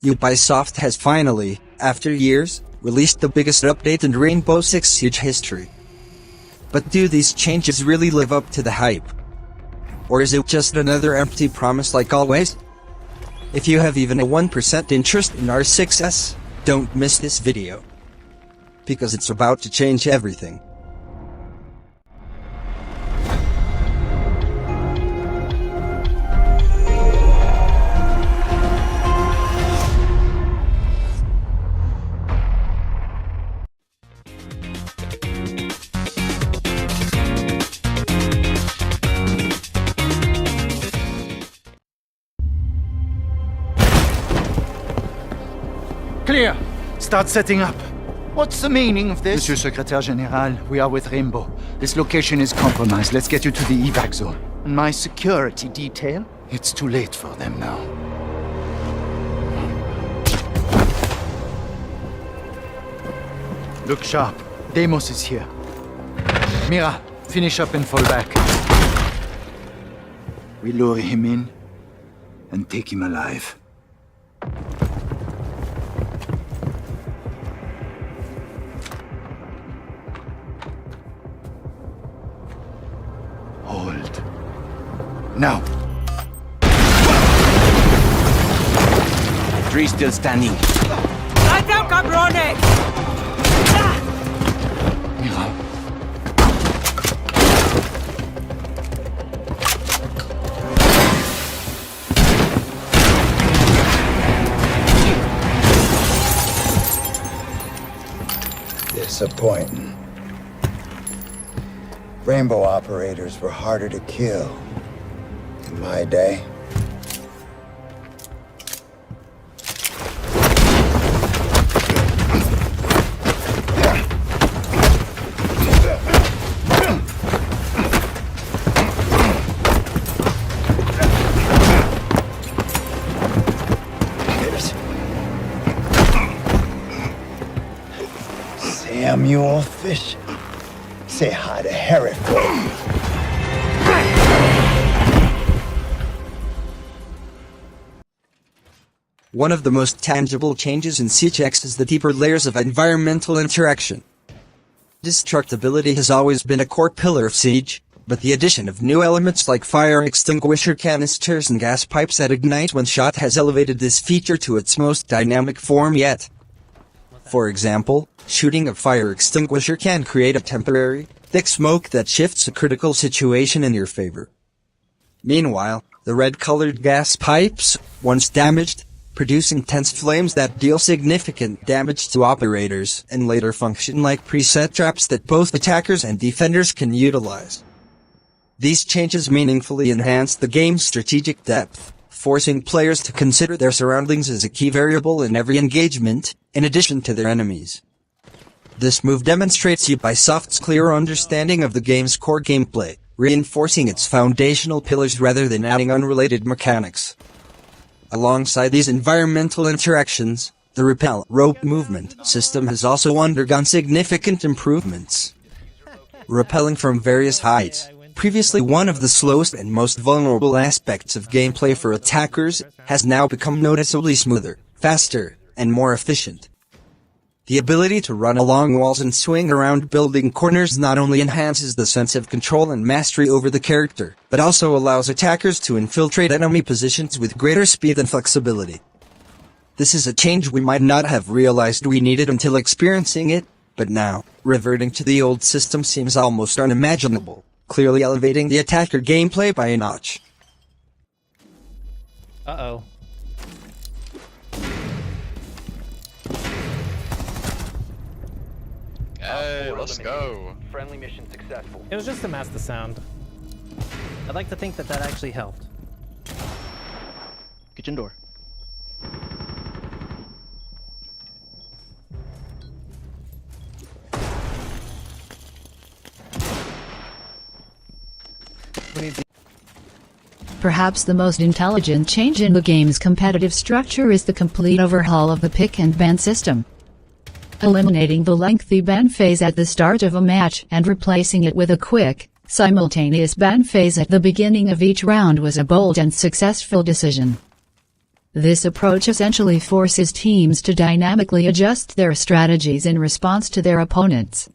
Ubisoft has finally, after years, released the biggest update in Rainbow Six Siege history. But do these changes really live up to the hype? Or is it just another empty promise like always? If you have even a 1% interest in our success, don't miss this video. Because it's about to change everything. Clear! Start setting up. What's the meaning of this? Monsieur Secrétaire Général, we are with Rainbow. This location is compromised. Let's get you to the evac zone. And my security detail? It's too late for them now. Look sharp. Deimos is here. Mira, finish up and fall back. We lure him in and take him alive. Hold. Now. 3 still standing. Light out, cabrones! Mira. Disappointing. Rainbow operators were harder to kill in my day. Samuel Fish. Say hi to Hereford. One of the most tangible changes in Siege X is the deeper layers of environmental interaction. Destructibility has always been a core pillar of Siege, but the addition of new elements like fire extinguisher canisters and gas pipes that ignite when shot has elevated this feature to its most dynamic form yet. For example, shooting a fire extinguisher can create a temporary, thick smoke that shifts a critical situation in your favor. Meanwhile, the red-colored gas pipes, once damaged, produce intense flames that deal significant damage to operators and later function like preset traps that both attackers and defenders can utilize. These changes meaningfully enhance the game's strategic depth, forcing players to consider their surroundings as a key variable in every engagement, in addition to their enemies. This move demonstrates Ubisoft's clear understanding of the game's core gameplay, reinforcing its foundational pillars rather than adding unrelated mechanics. Alongside these environmental interactions, the rappel rope movement system has also undergone significant improvements. Rappelling from various heights, previously one of the slowest and most vulnerable aspects of gameplay for attackers, has now become noticeably smoother, faster, and more efficient. The ability to run along walls and swing around building corners not only enhances the sense of control and mastery over the character, but also allows attackers to infiltrate enemy positions with greater speed and flexibility. This is a change we might not have realized we needed until experiencing it, but now, reverting to the old system seems almost unimaginable, clearly elevating the attacker gameplay by a notch. Uh-oh. Hey, let's go. Friendly mission successful. It was just to mask the sound. I'd like to think that that actually helped. Kitchen door. Perhaps the most intelligent change in the game's competitive structure is the complete overhaul of the pick and ban system. Eliminating the lengthy ban phase at the start of a match and replacing it with a quick, simultaneous ban phase at the beginning of each round was a bold and successful decision. This approach essentially forces teams to dynamically adjust their strategies in response to their opponents.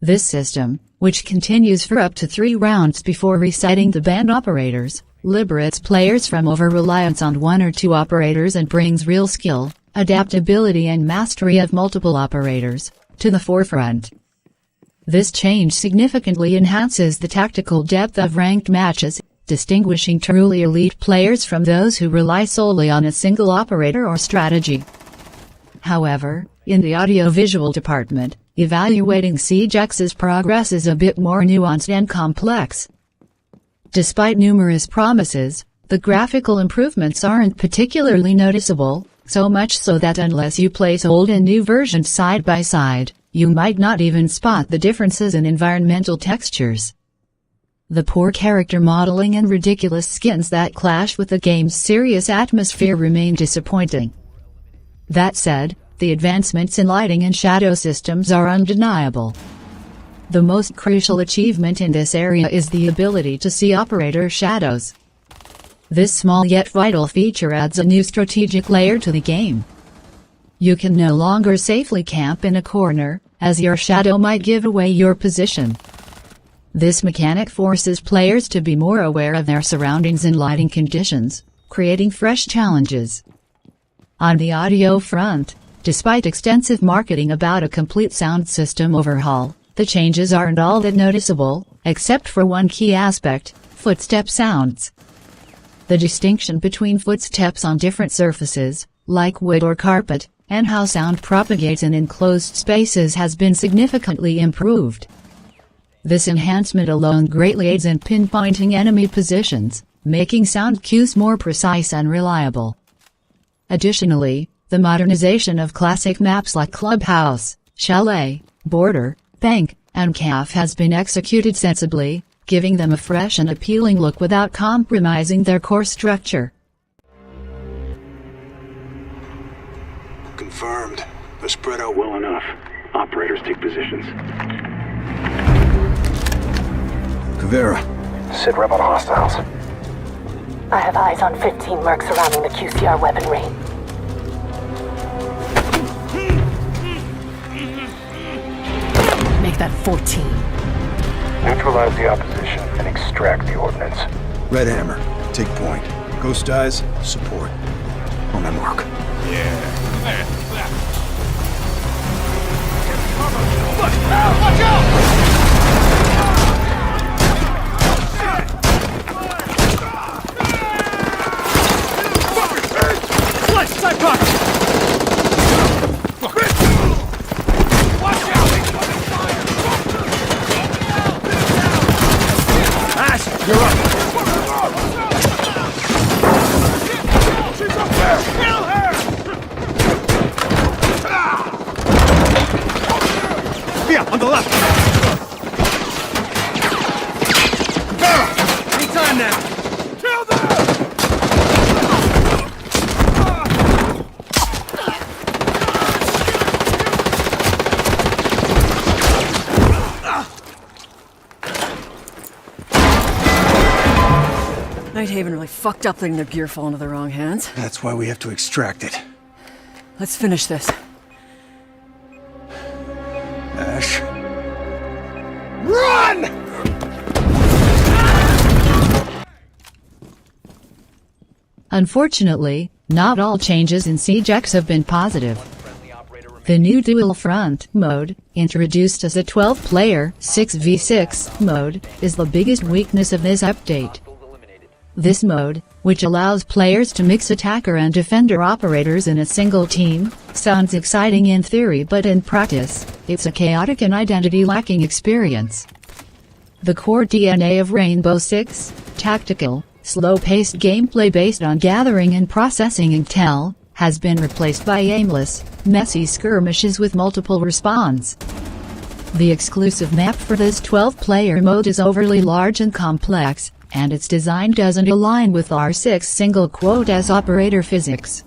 This system, which continues for up to 3 rounds before resetting the banned operators, liberates players from over-reliance on 1 or 2 operators and brings real skill, adaptability and mastery of multiple operators to the forefront. This change significantly enhances the tactical depth of ranked matches, distinguishing truly elite players from those who rely solely on a single operator or strategy. However, in the audio-visual department, evaluating Siege X's progress is a bit more nuanced and complex. Despite numerous promises, the graphical improvements aren't particularly noticeable, so much so that unless you place old and new versions side by side, you might not even spot the differences in environmental textures. The poor character modeling and ridiculous skins that clash with the game's serious atmosphere remain disappointing. That said, the advancements in lighting and shadow systems are undeniable. The most crucial achievement in this area is the ability to see operator shadows. This small yet vital feature adds a new strategic layer to the game. You can no longer safely camp in a corner, as your shadow might give away your position. This mechanic forces players to be more aware of their surroundings and lighting conditions, creating fresh challenges. On the audio front, despite extensive marketing about a complete sound system overhaul, the changes aren't all that noticeable, except for one key aspect: footstep sounds. The distinction between footsteps on different surfaces, like wood or carpet, and how sound propagates in enclosed spaces has been significantly improved. This enhancement alone greatly aids in pinpointing enemy positions, making sound cues more precise and reliable. Additionally, the modernization of classic maps like Clubhouse, Chalet, Border, Bank, and Caf has been executed sensibly, giving them a fresh and appealing look without compromising their core structure. Confirmed. They're spread out well enough. Operators take positions. Caveira. Sit rep on hostiles. I have eyes on 15 mercs surrounding the QCR weaponry. Make that 14. Neutralize the opposition and extract the ordnance. Red Hammer. Take point. Ghost Eyes. Support. On my mark. Watch out! On the left! Barrel! Anytime now! Kill them! Nighthaven really fucked up letting their gear fall into the wrong hands. That's why we have to extract it. Let's finish this. Ash. Run! Unfortunately, not all changes in Siege X have been positive. The new Dual Front mode, introduced as a 12-player 6v6 mode, is the biggest weakness of this update. This mode, which allows players to mix attacker and defender operators in a single team, sounds exciting in theory, but in practice, it's a chaotic and identity-lacking experience. The core DNA of Rainbow Six, tactical, slow-paced gameplay based on gathering and processing intel, has been replaced by aimless, messy skirmishes with multiple respawns. The exclusive map for this 12-player mode is overly large and complex, and its design doesn't align with R6 single-quote-as operator physics.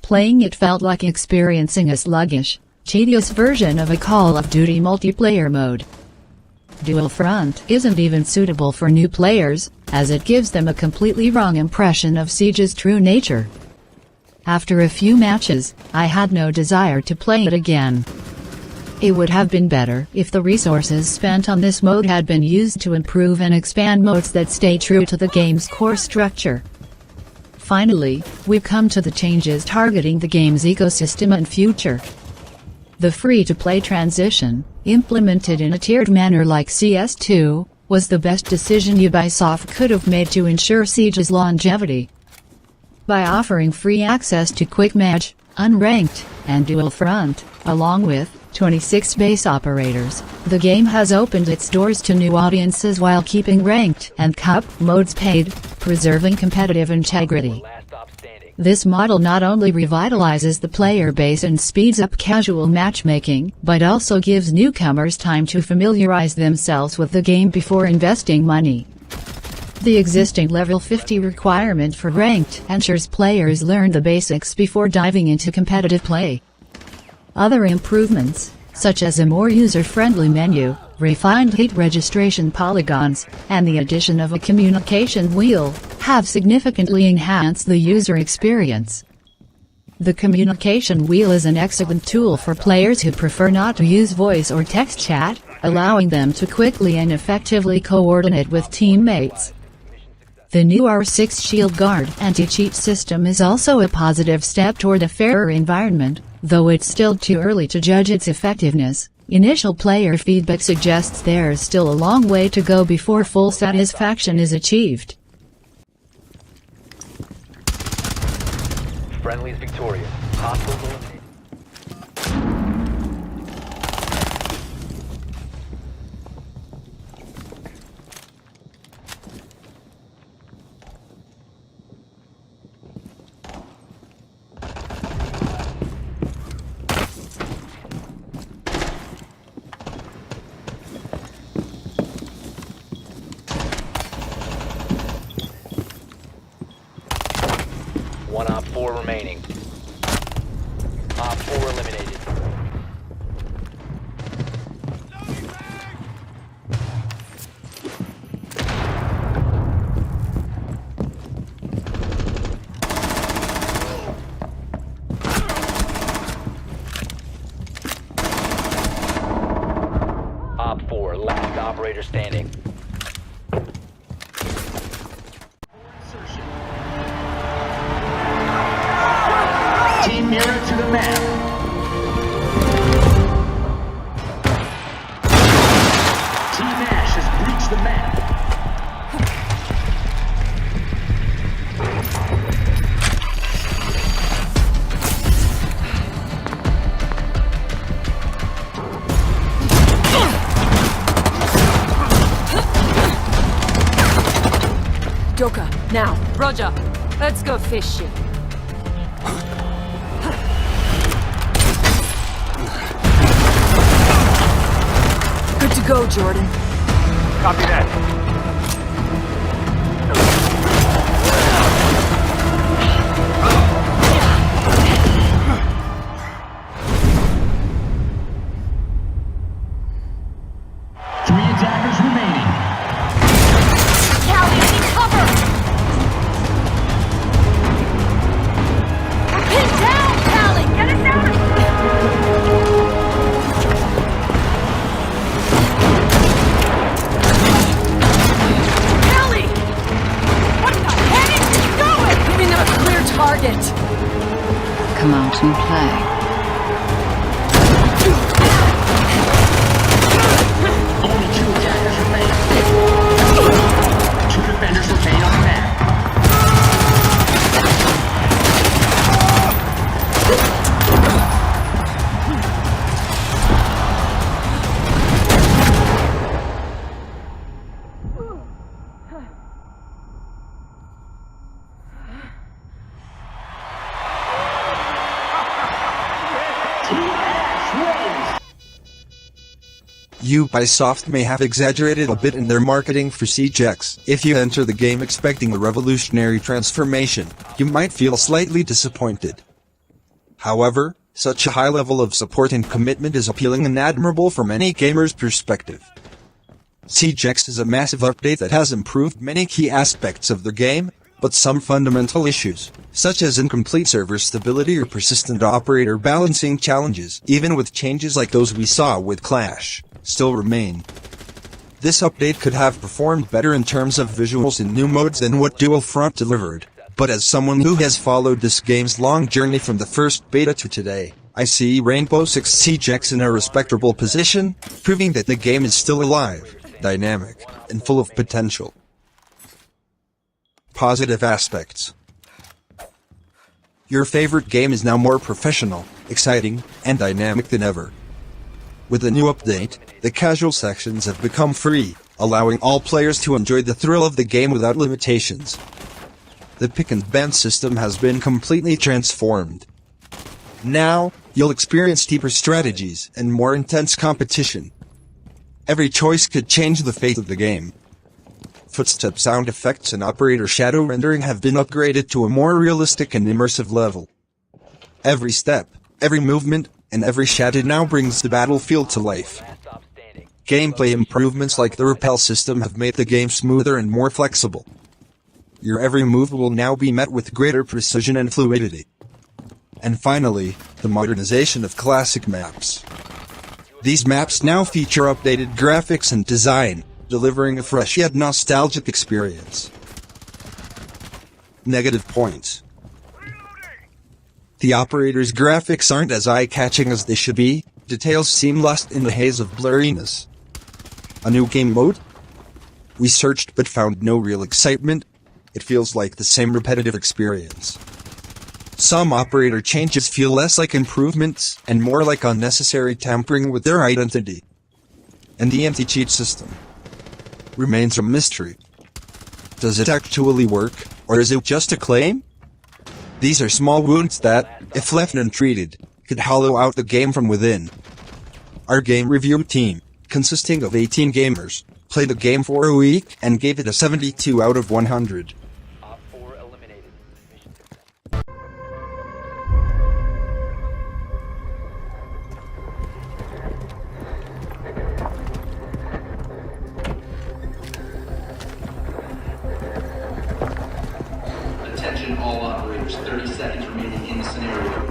Playing it felt like experiencing a sluggish, tedious version of a Call of Duty multiplayer mode. Dual Front isn't even suitable for new players, as it gives them a completely wrong impression of Siege's true nature. After a few matches, I had no desire to play it again. It would have been better if the resources spent on this mode had been used to improve and expand modes that stay true to the game's core structure. Finally, we've come to the changes targeting the game's ecosystem and future. The free-to-play transition, implemented in a tiered manner like CS2, was the best decision Ubisoft could have made to ensure Siege's longevity. By offering free access to Quick Match, Unranked, and Dual Front, along with 26 base operators, the game has opened its doors to new audiences while keeping Ranked and Cup modes paid, preserving competitive integrity. This model not only revitalizes the player base and speeds up casual matchmaking, but also gives newcomers time to familiarize themselves with the game before investing money. The existing level 50 requirement for Ranked ensures players learn the basics before diving into competitive play. Other improvements, such as a more user-friendly menu, refined hit registration polygons, and the addition of a communication wheel, have significantly enhanced the user experience. The communication wheel is an excellent tool for players who prefer not to use voice or text chat, allowing them to quickly and effectively coordinate with teammates. The new R6 Shield Guard anti-cheat system is also a positive step toward a fairer environment, though it's still too early to judge its effectiveness. Initial player feedback suggests there is still a long way to go before full satisfaction is achieved. Friendly's victorious. Hostiles eliminated. One Op 4 remaining. Op 4 eliminated. Op 4, last operator standing. Team mirror to the map. Team Ash has breached the map. Joker, now. Roger. Let's go fishing. Good to go, Jordan. Copy that. Three attackers remaining. Callie, I need cover! We're pinned down, Callie! Get us out of here! Callie! What the heck is this going? Giving them a clear target. Come out and play. Only two attackers remain. Two defenders remain on the map. Ubisoft may have exaggerated a bit in their marketing for Siege X. If you enter the game expecting a revolutionary transformation, you might feel slightly disappointed. However, such a high level of support and commitment is appealing and admirable from any gamer's perspective. Siege X is a massive update that has improved many key aspects of the game, but some fundamental issues, such as incomplete server stability or persistent operator balancing challenges, even with changes like those we saw with Clash, still remain. This update could have performed better in terms of visuals and new modes than what Dual Front delivered, but as someone who has followed this game's long journey from the first beta to today, I see Rainbow Six Siege X in a respectable position, proving that the game is still alive, dynamic, and full of potential. Positive aspects. Your favorite game is now more professional, exciting, and dynamic than ever. With the new update, the casual sections have become free, allowing all players to enjoy the thrill of the game without limitations. The pick and ban system has been completely transformed. Now, you'll experience deeper strategies and more intense competition. Every choice could change the fate of the game. Footstep sound effects and operator shadow rendering have been upgraded to a more realistic and immersive level. Every step, every movement, and every shadow now brings the battlefield to life. Gameplay improvements like the rappel system have made the game smoother and more flexible. Your every move will now be met with greater precision and fluidity. And finally, the modernization of classic maps. These maps now feature updated graphics and design, delivering a fresh yet nostalgic experience. Negative points. The operator's graphics aren't as eye-catching as they should be, details seem lost in the haze of blurriness. A new game mode? We searched but found no real excitement. It feels like the same repetitive experience. Some operator changes feel less like improvements and more like unnecessary tampering with their identity. And the anti-cheat system remains a mystery. Does it actually work, or is it just a claim? These are small wounds that, if left untreated, could hollow out the game from within. Our game review team, consisting of 18 gamers, played the game for a week and gave it a 72 out of 100. Attention all operators, 30 seconds remaining in the scenario.